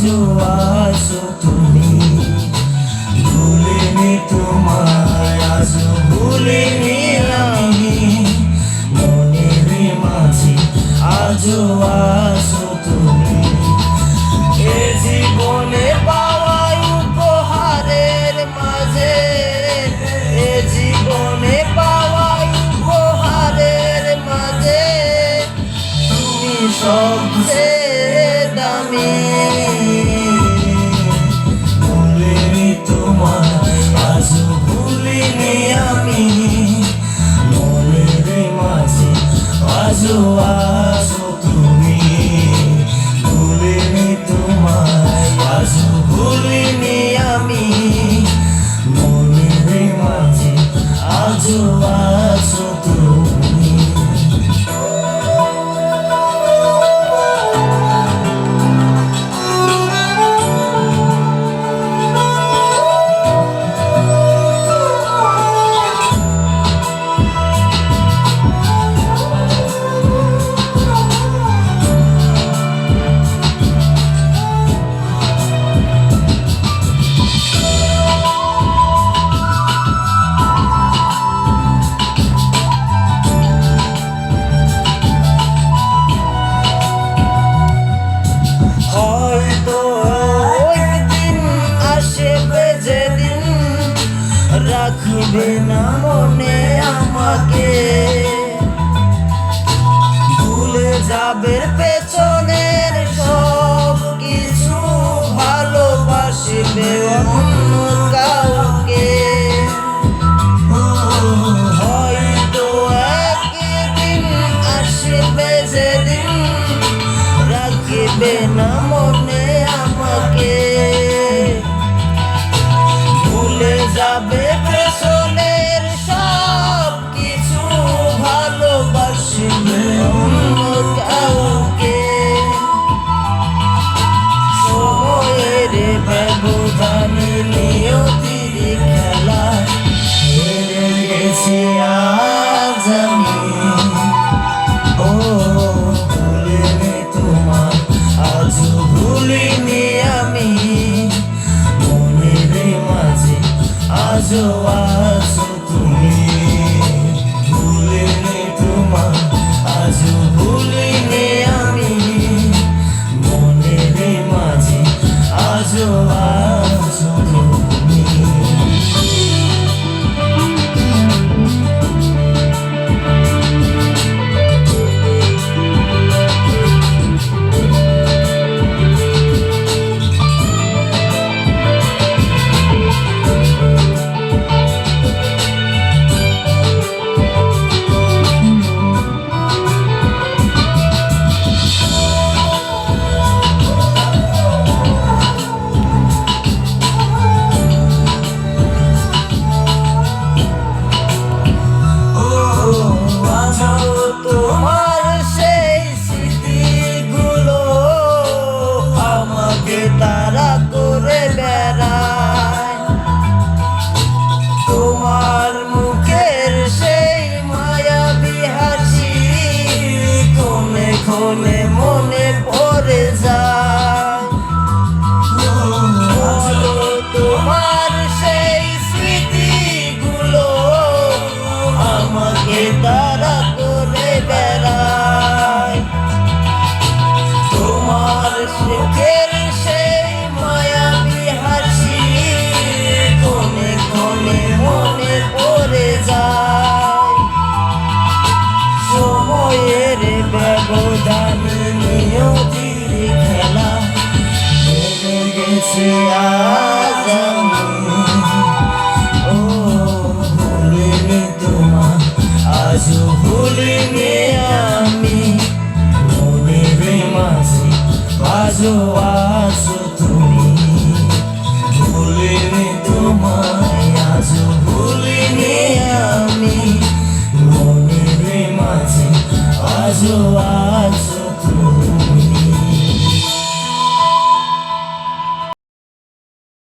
আজও আছো তুমি, ভুলিনি তোমায়, আজও ভুলিনি আমি, মনের মাঝে আজও আছো তুমি। এ জীবনে পাওয়া উপহারের মাঝে, এ জীবনে পাওয়া উপহারের মাঝে তুমি সবচেয়ে দামি। ভুলিনি তোমায়, আজও ভুলিনি আমি, মনের মাঝে আজও আছো তুমি। ভুলিনি তোমায়, আজও ভুলিনি আমি, মনের মাঝে আজও আছো তুমি। রাখবে না মনে আমাকে, ভুলে যাবে পেছনের সব কিছু, ভালোবাসবে অন্য কাউকে। হয়তো একদিন আসবে যেদিন রাখবে না মনে আমাকে, ভুলে যাবে পেছনের সব কিছু, ভালোবাসবে অন্য কাউকে। সময়ের ব্যবধানে নিয়তির খেলা হেরে গেছি আজ আমি। ও ভুলিনি তোমায়, আজও ভুলিনি আমি, মনের মাঝে আজও আছো তুমি। ভুলিনি তোমায়, আজও ভুলিনি আমি, মনের মাঝে আজও আছো তুমি। তোমার সেই স্মৃতিগুলো আমাকে তাড়া করে বেড়ায়, তোমার মুখের সেই মায়াবী হাসি ক্ষণে ক্ষণে মনে পড়ে যায়। তোমার সেই স্মৃতিগুলো আমাকে তাড়া করে বেড়ায়, তোমার সুখের সেই মায়াবী হাসি ক্ষণে ক্ষণে মনে পড়ে যায়। সময়ের ব্যবধানে নিয়তির খেলা হেরে গেছি আজ আমি। ও ভুলিনি তোমায়, আজও ভুলিনি আমি, মনের মাঝে আজও আছো তুমি। ভুলিনি তোমায়, আজও ভুলিনি আমি, মনের মাঝে আজও আছো তুমি।